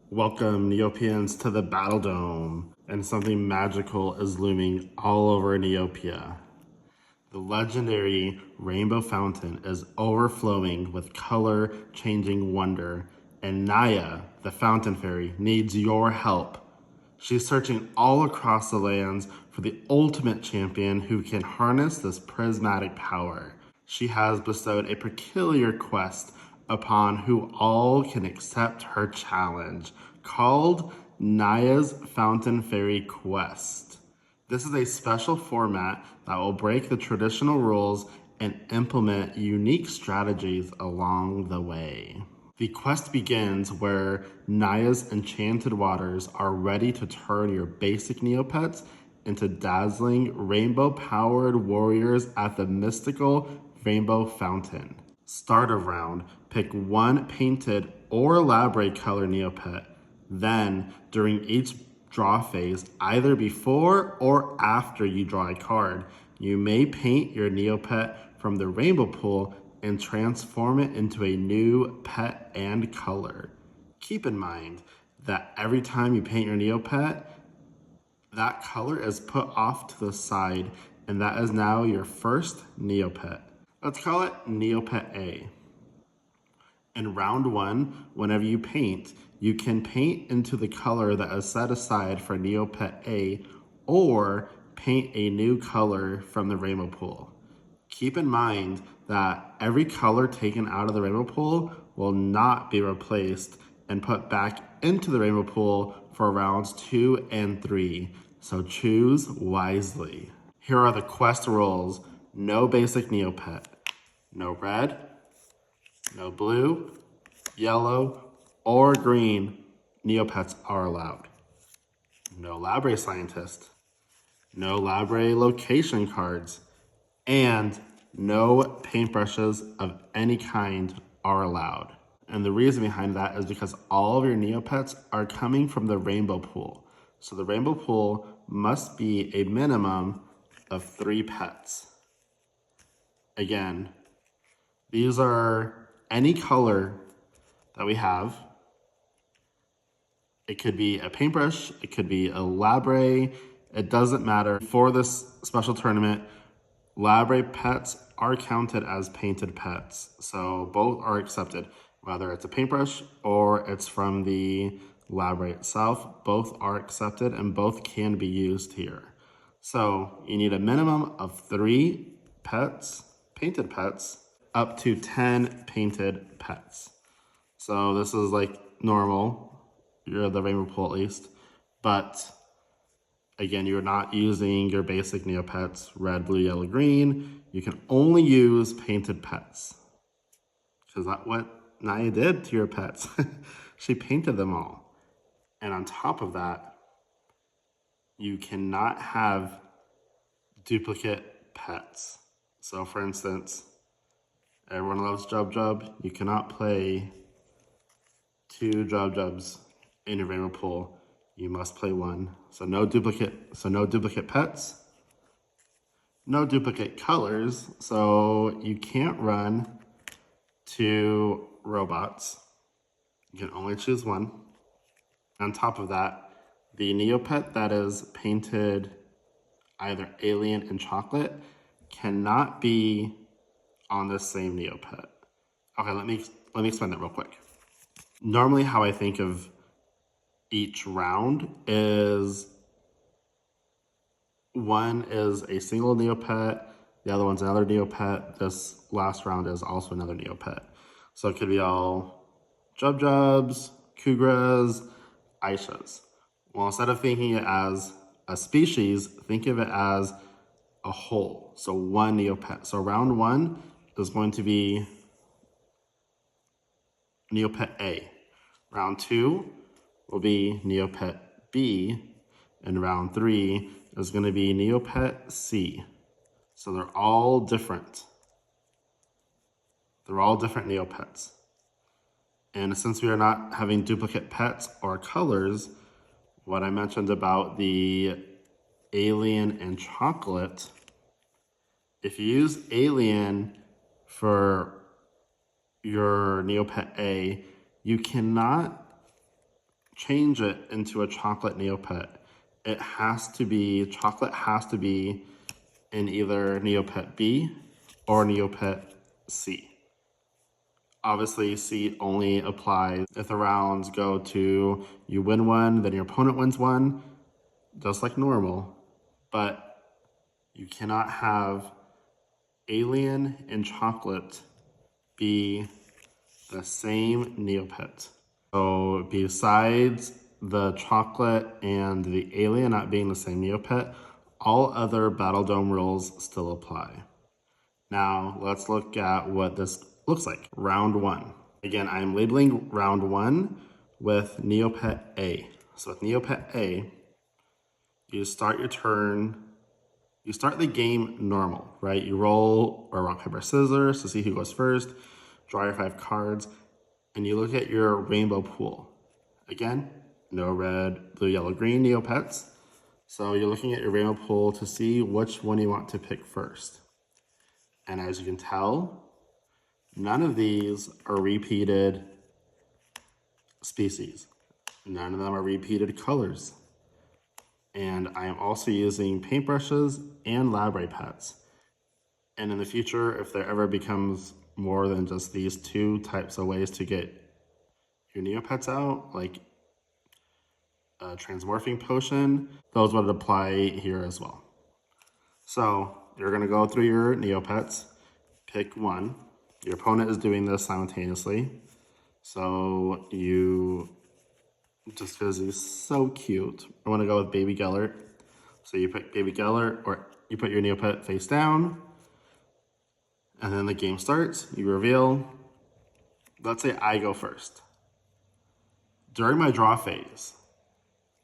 Welcome, Neopians, to the Battledome, and something magical is looming all over Neopia. The legendary rainbow fountain is overflowing with color-changing wonder, and NAIA, the Fountain Fairy, needs your help. She's searching all across the lands for the ultimate champion who can harness this prismatic power. She has bestowed a peculiar quest upon who all can accept her challenge, called NAIA'S Fountain Faerie Quest. This is a special format that will break the traditional rules and implement unique strategies along the way. The quest begins where NAIA'S enchanted waters are ready to turn your basic Neopets into dazzling, rainbow-powered warriors at the mystical Rainbow Fountain. Start of round, pick one painted or elaborate color Neopet. Then, during each draw phase, either before or after you draw a card, you may paint your Neopet from the rainbow pool and transform it into a new pet and color. Keep in mind that every time you paint your Neopet, that color is put off to the side, and that is now your first Neopet. Let's call it Neopet A. In round one, whenever you paint, you can paint into the color that is set aside for Neopet A, or paint a new color from the rainbow pool. Keep in mind that every color taken out of the rainbow pool will not be replaced and put back into the rainbow pool for rounds 2 and 3, so choose wisely. Here are the quest rules. No basic Neopet. No red, no blue, yellow, or green Neopets are allowed. No Labre Scientist. No Labre location cards. And no paintbrushes of any kind are allowed. And the reason behind that is because all of your Neopets are coming from the rainbow pool. So the rainbow pool must be a minimum of 3 pets. Again, these are any color that we have. It could be a paintbrush, it could be a Labre, it doesn't matter. For this special tournament, Labre pets are counted as painted pets, so both are accepted. Whether it's a paintbrush or it's from the Labre itself, both are accepted and both can be used here. So you need a minimum of 3 pets, painted pets, up to 10 painted pets. So this is like normal, you're the rainbow pool at least, but again, you're not using your basic Neopets, red, blue, yellow, green. You can only use painted pets. Because that's what NAIA did to your pets. She painted them all. And on top of that, you cannot have duplicate pets. So for instance, everyone loves Jub Jub. You cannot play 2 Jub Jubs in your rainbow pool. You must play 1. So no duplicate pets, no duplicate colors. So you can't run 2 robots. You can only choose 1. On top of that, the Neopet that is painted either alien and chocolate cannot be on the same Neopet. Okay, let me explain that real quick. Normally how I think of each round is one is a single Neopet, the other one's another Neopet. This last round is also another Neopet. So it could be all Jub Jubs, Kugras, Aishas. Well, instead of thinking it as a species, think of it as a whole. So 1 Neopet. So round 1 is going to be Neopet A. Round 2 will be Neopet B, and round 3 is going to be Neopet C. So they're all different. They're all different Neopets. And since we are not having duplicate pets or colors, what I mentioned about the alien and chocolate, if you use alien for your Neopet A, you cannot change it into a chocolate Neopet, chocolate has to be in either Neopet B or Neopet C. Obviously, C only applies if the rounds go to you win one, then your opponent wins one, just like normal. But you cannot have alien and chocolate be the same Neopet. So besides the chocolate and the alien not being the same Neopet, all other Battledome rules still apply. Now let's look at what this looks like. Round 1. Again, I'm labeling round 1 with Neopet A. So with Neopet A, you start your turn, you start the game normal, right? You roll or rock, paper, scissors to see who goes first, draw your 5 cards, and you look at your rainbow pool. Again, no red, blue, yellow, green Neopets. So you're looking at your rainbow pool to see which one you want to pick first. And as you can tell, none of these are repeated species. None of them are repeated colors. And I am also using paintbrushes and library pets. And in the future, if there ever becomes more than just these 2 types of ways to get your Neopets out, like a transmorphing potion, those would apply here as well. So you're gonna go through your Neopets, pick one. Your opponent is doing this simultaneously. So you, just because he's so cute, I wanna go with Baby Gellert. So you pick Baby Gellert, or you put your Neopet face down, and then the game starts, you reveal. Let's say I go first. During my draw phase,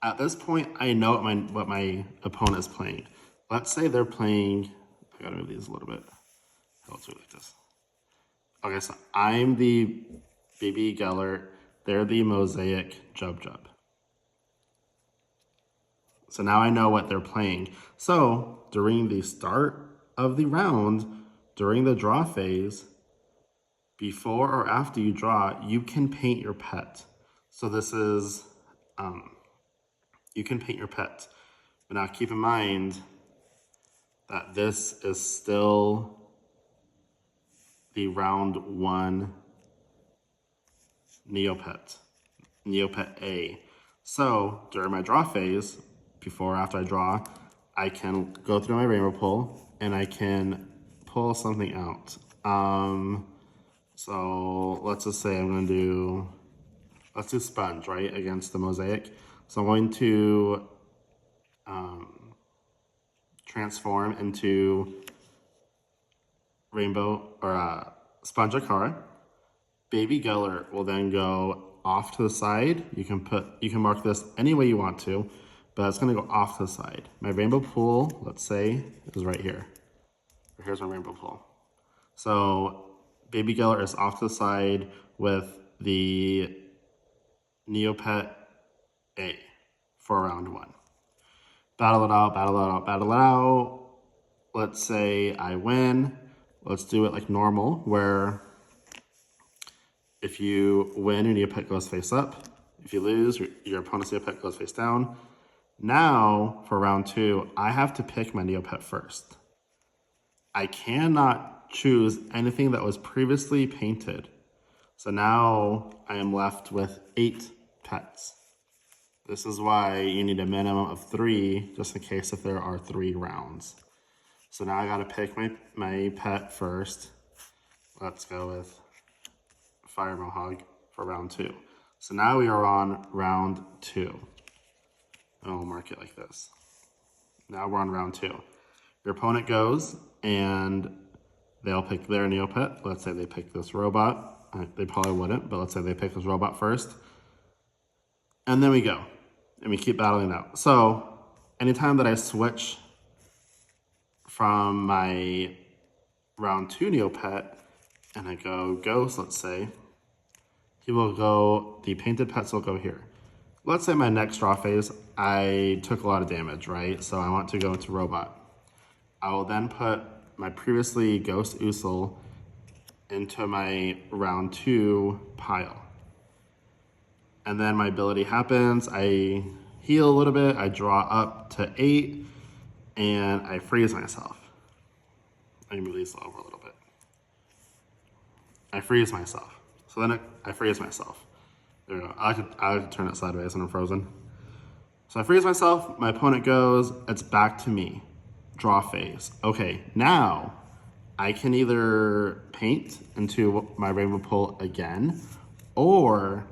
at this point, I know what my opponent is playing. Let's say they're playing, I gotta move these a little bit. Let's do it like this. Okay, so I'm the Baby Gellert, they're the Mosaic Jub Jub. So now I know what they're playing. So during the start of the round, during the draw phase, before or after you draw, you can paint your pet. So this is, you can paint your pet. But now keep in mind that this is still the round 1 Neopet, Neopet A. So during my draw phase, before or after I draw, I can go through my rainbow pool and I can pull something out. So let's just say I'm gonna do, let's do sponge, right, against the mosaic. So I'm going to transform into rainbow or sponge Akara. Baby Gellert will then go off to the side. You can mark this any way you want to, but it's gonna go off to the side. My rainbow pool, let's say, is right here. Here's my rainbow pool. So Baby Gellert is off to the side with the Neopet A for round 1. Battle it out, battle it out, battle it out. Let's say I win. Let's do it like normal, where if you win, your Neopet goes face up. If you lose, your opponent's Neopet goes face down. Now, for round 2, I have to pick my Neopet first. I cannot choose anything that was previously painted. So now I am left with 8 pets. This is why you need a minimum of 3, just in case if there are 3 rounds. So now I gotta pick my pet first. Let's go with Fire Mohawk for round 2. So now we are on round 2. And we'll mark it like this. Now we're on round 2. Your opponent goes and they'll pick their Neopet. Let's say they pick this robot. They probably wouldn't, but let's say they pick this robot first. And then we go. And we keep battling it out. So anytime that I switch from my round 2 Neopet and I go Ghost, let's say, he will go, the painted pets will go here. Let's say my next draw phase, I took a lot of damage, right? So I want to go into Robot. I will then put my previously Ghost Usul into my round 2 pile. And then my ability happens. I heal a little bit. I draw up to 8 and I freeze myself. Let me move these over a little bit. I freeze myself. So then I freeze myself. There we go. I like to turn it sideways when I'm frozen. So I freeze myself, my opponent goes, it's back to me. Draw phase. Okay, now I can either paint into my rainbow pool again, or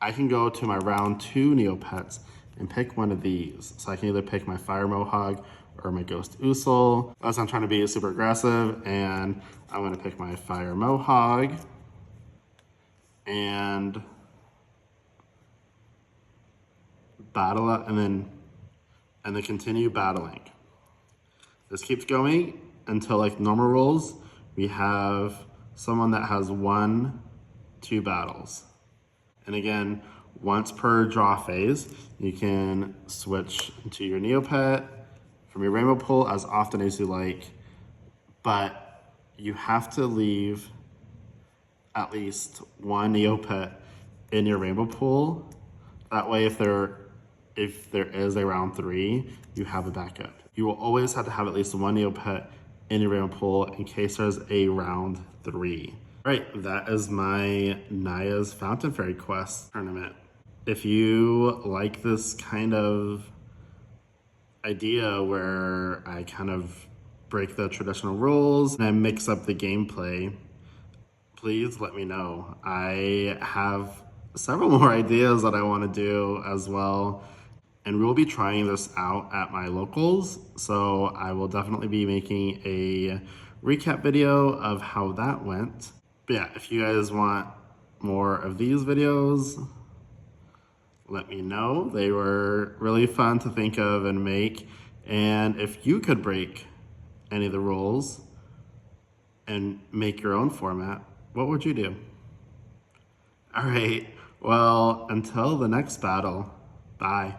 I can go to my round 2 Neopets and pick one of these. So I can either pick my Fire Mohawk or my Ghost Usul. As I'm trying to be super aggressive, and I'm gonna pick my Fire Mohawk and battle up, and then continue battling. This keeps going until, like normal rolls, we have someone that has 1, 2 battles. And again, once per draw phase, you can switch to your Neopet from your rainbow pool as often as you like, but you have to leave at least 1 Neopet in your rainbow pool. That way, if there is a round 3, you have a backup. You will always have to have at least 1 Neopet in your rainbow pool in case there's a round 3. All right, that is my NAIA'S Fountain Faerie quest tournament. If you like this kind of idea where I kind of break the traditional rules and I mix up the gameplay, please let me know. I have several more ideas that I want to do as well. And we'll be trying this out at my locals, so I will definitely be making a recap video of how that went. But yeah, if you guys want more of these videos, let me know. They were really fun to think of and make. And if you could break any of the rules and make your own format, what would you do? All right, well, until the next battle, bye.